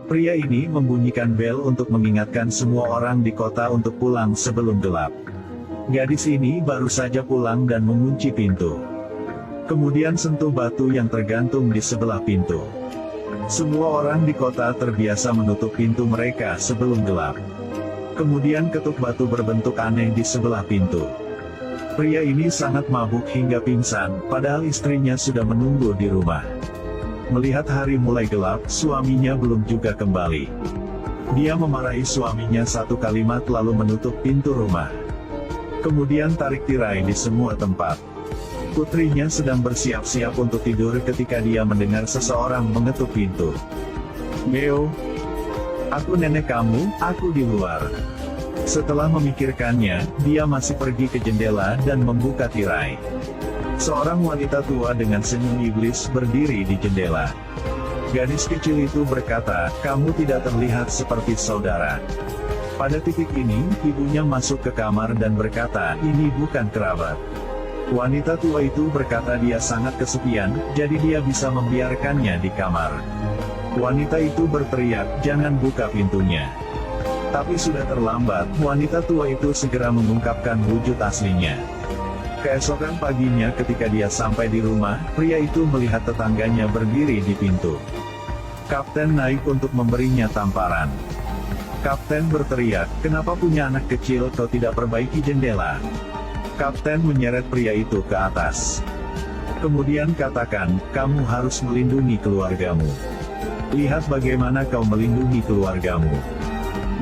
Pria ini membunyikan bel untuk mengingatkan semua orang di kota untuk pulang sebelum gelap. Gadis ini baru saja pulang dan mengunci pintu. Kemudian sentuh batu yang tergantung di sebelah pintu. Semua orang di kota terbiasa menutup pintu mereka sebelum gelap. Kemudian ketuk batu berbentuk aneh di sebelah pintu. Pria ini sangat mabuk hingga pingsan, padahal istrinya sudah menunggu di rumah. Melihat hari mulai gelap, suaminya belum juga kembali. Dia memarahi suaminya satu kalimat lalu menutup pintu rumah. Kemudian tarik tirai di semua tempat. Putrinya sedang bersiap-siap untuk tidur ketika dia mendengar seseorang mengetuk pintu. "Beo, aku nenek kamu, aku di luar." Setelah memikirkannya, dia masih pergi ke jendela dan membuka tirai. Seorang wanita tua dengan senyum iblis berdiri di jendela. Gadis kecil itu berkata, "Kamu tidak terlihat seperti saudara." Pada titik ini, ibunya masuk ke kamar dan berkata, "Ini bukan kerabat." Wanita tua itu berkata dia sangat kesepian, jadi dia bisa membiarkannya di kamar. Wanita itu berteriak, "Jangan buka pintunya." Tapi sudah terlambat, wanita tua itu segera mengungkapkan wujud aslinya. Keesokan paginya ketika dia sampai di rumah, pria itu melihat tetangganya berdiri di pintu. Kapten naik untuk memberinya tamparan. Kapten berteriak, "Kenapa punya anak kecil kau tidak perbaiki jendela?" Kapten menyeret pria itu ke atas. Kemudian katakan, "Kamu harus melindungi keluargamu. Lihat bagaimana kau melindungi keluargamu.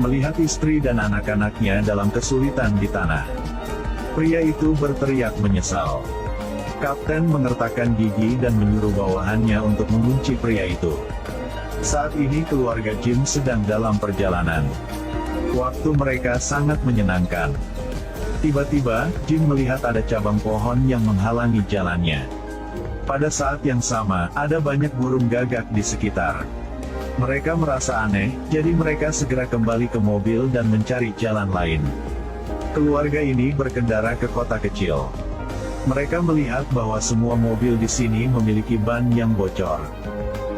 Melihat istri dan anak-anaknya dalam kesulitan di tanah." Pria itu berteriak menyesal. Kapten mengertakkan gigi dan menyuruh bawahannya untuk mengunci pria itu. Saat ini keluarga Jim sedang dalam perjalanan. Waktu mereka sangat menyenangkan. Tiba-tiba, Jim melihat ada cabang pohon yang menghalangi jalannya. Pada saat yang sama, ada banyak burung gagak di sekitar. Mereka merasa aneh, jadi mereka segera kembali ke mobil dan mencari jalan lain. Keluarga ini berkendara ke kota kecil. Mereka melihat bahwa semua mobil di sini memiliki ban yang bocor.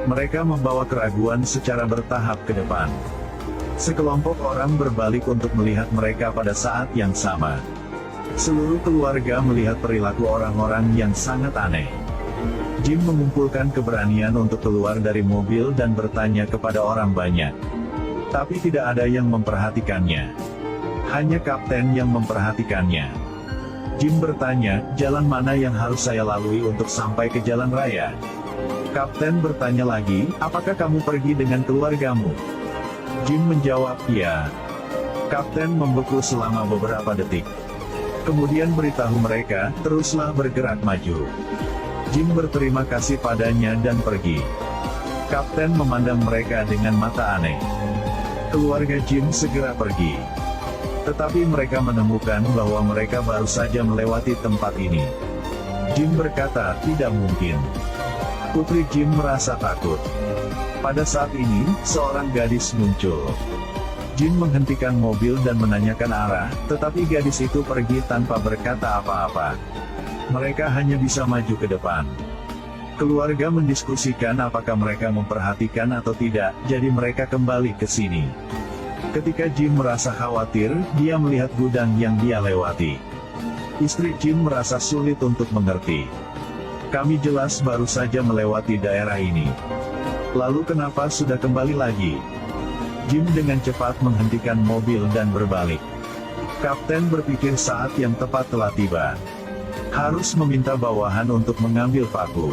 Mereka membawa keraguan secara bertahap ke depan. Sekelompok orang berbalik untuk melihat mereka pada saat yang sama. Seluruh keluarga melihat perilaku orang-orang yang sangat aneh. Jim mengumpulkan keberanian untuk keluar dari mobil dan bertanya kepada orang banyak. Tapi tidak ada yang memperhatikannya. Hanya kapten yang memperhatikannya. Jim bertanya, "Jalan mana yang harus saya lalui untuk sampai ke jalan raya?" Kapten bertanya lagi, "Apakah kamu pergi dengan keluargamu?" Jim menjawab, "Ya." Kapten membeku selama beberapa detik. Kemudian beritahu mereka, "Teruslah bergerak maju." Jim berterima kasih padanya dan pergi. Kapten memandang mereka dengan mata aneh. Keluarga Jim segera pergi. Tetapi mereka menemukan bahwa mereka baru saja melewati tempat ini. Jim berkata, "Tidak mungkin." Putri Jim merasa takut. Pada saat ini, seorang gadis muncul. Jim menghentikan mobil dan menanyakan arah, tetapi gadis itu pergi tanpa berkata apa-apa. Mereka hanya bisa maju ke depan. Keluarga mendiskusikan apakah mereka memperhatikan atau tidak, jadi mereka kembali ke sini. Ketika Jim merasa khawatir, dia melihat gudang yang dia lewati. Istri Jim merasa sulit untuk mengerti. "Kami jelas baru saja melewati daerah ini. Lalu kenapa sudah kembali lagi?" Jim dengan cepat menghentikan mobil dan berbalik. Kapten berpikir saat yang tepat telah tiba. Harus meminta bawahan untuk mengambil paku.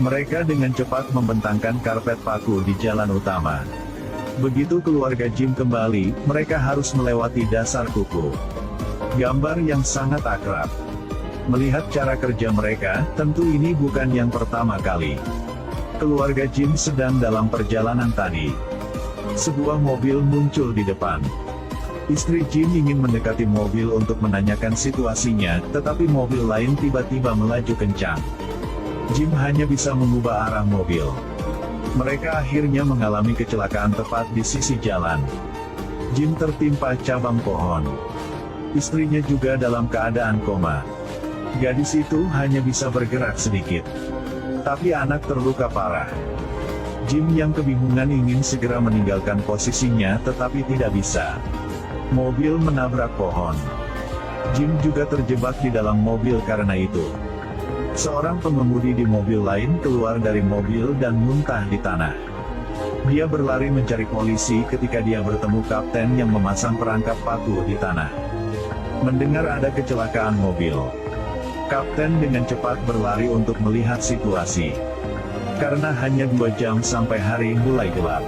Mereka dengan cepat membentangkan karpet paku di jalan utama. Begitu keluarga Jim kembali, mereka harus melewati dasar kuku. Gambar yang sangat akrab. Melihat cara kerja mereka, tentu ini bukan yang pertama kali. Keluarga Jim sedang dalam perjalanan tadi. Sebuah mobil muncul di depan. Istri Jim ingin mendekati mobil untuk menanyakan situasinya, tetapi mobil lain tiba-tiba melaju kencang. Jim hanya bisa mengubah arah mobil. Mereka akhirnya mengalami kecelakaan tepat di sisi jalan. Jim tertimpa cabang pohon. Istrinya juga dalam keadaan koma. Gadis itu hanya bisa bergerak sedikit. Tapi anak terluka parah. Jim yang kebingungan ingin segera meninggalkan posisinya tetapi tidak bisa. Mobil menabrak pohon. Jim juga terjebak di dalam mobil karena itu. Seorang pengemudi di mobil lain keluar dari mobil dan muntah di tanah. Dia berlari mencari polisi ketika dia bertemu kapten yang memasang perangkap paku di tanah. Mendengar ada kecelakaan mobil, kapten dengan cepat berlari untuk melihat situasi. Karena hanya 2 jam sampai hari mulai gelap,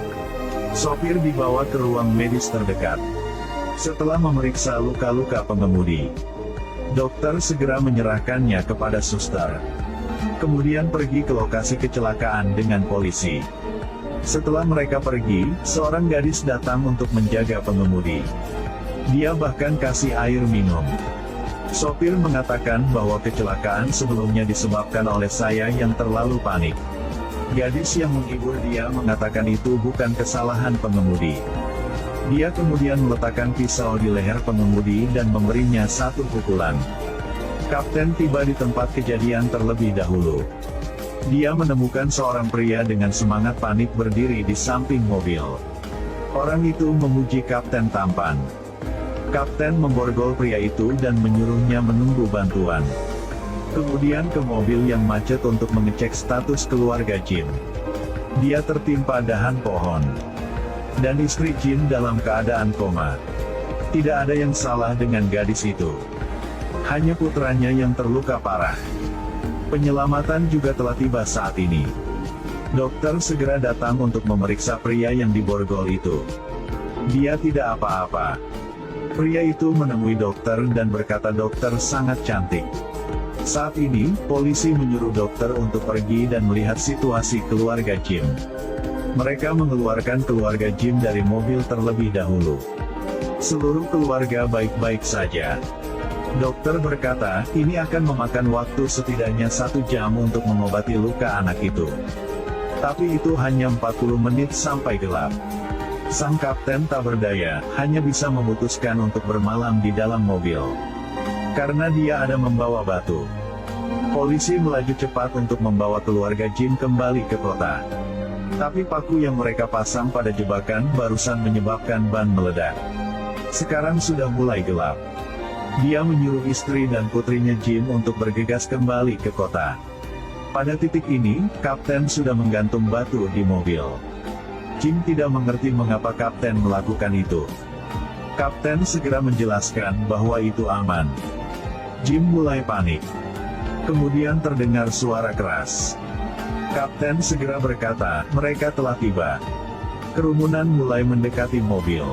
sopir dibawa ke ruang medis terdekat. Setelah memeriksa luka-luka pengemudi, dokter segera menyerahkannya kepada suster. Kemudian pergi ke lokasi kecelakaan dengan polisi. Setelah mereka pergi, seorang gadis datang untuk menjaga pengemudi. Dia bahkan kasih air minum. Sopir mengatakan bahwa kecelakaan sebelumnya disebabkan oleh saya yang terlalu panik. Gadis yang menghibur dia mengatakan itu bukan kesalahan pengemudi. Dia kemudian meletakkan pisau di leher pengemudi dan memberinya 1 pukulan. Kapten tiba di tempat kejadian terlebih dahulu. Dia menemukan seorang pria dengan semangat panik berdiri di samping mobil. Orang itu memuji kapten tampan. Kapten memborgol pria itu dan menyuruhnya menunggu bantuan. Kemudian ke mobil yang macet untuk mengecek status keluarga Jim. Dia tertimpa dahan pohon. Dan istri Jim dalam keadaan koma. Tidak ada yang salah dengan gadis itu. Hanya putranya yang terluka parah. Penyelamatan juga telah tiba saat ini. Dokter segera datang untuk memeriksa pria yang diborgol itu. Dia tidak apa-apa. Pria itu menemui dokter dan berkata dokter sangat cantik. Saat ini, polisi menyuruh dokter untuk pergi dan melihat situasi keluarga Jim. Mereka mengeluarkan keluarga Jim dari mobil terlebih dahulu. Seluruh keluarga baik-baik saja. Dokter berkata, ini akan memakan waktu setidaknya 1 jam untuk mengobati luka anak itu. Tapi itu hanya 40 menit sampai gelap. Sang kapten tak berdaya, hanya bisa memutuskan untuk bermalam di dalam mobil. Karena dia ada membawa batu. Polisi melaju cepat untuk membawa keluarga Jim kembali ke kota. Tapi paku yang mereka pasang pada jebakan barusan menyebabkan ban meledak. Sekarang sudah mulai gelap. Dia menyuruh istri dan putrinya Jim untuk bergegas kembali ke kota. Pada titik ini, kapten sudah menggantung batu di mobil. Jim tidak mengerti mengapa kapten melakukan itu. Kapten segera menjelaskan bahwa itu aman. Jim mulai panik. Kemudian terdengar suara keras. Kapten segera berkata, mereka telah tiba. Kerumunan mulai mendekati mobil.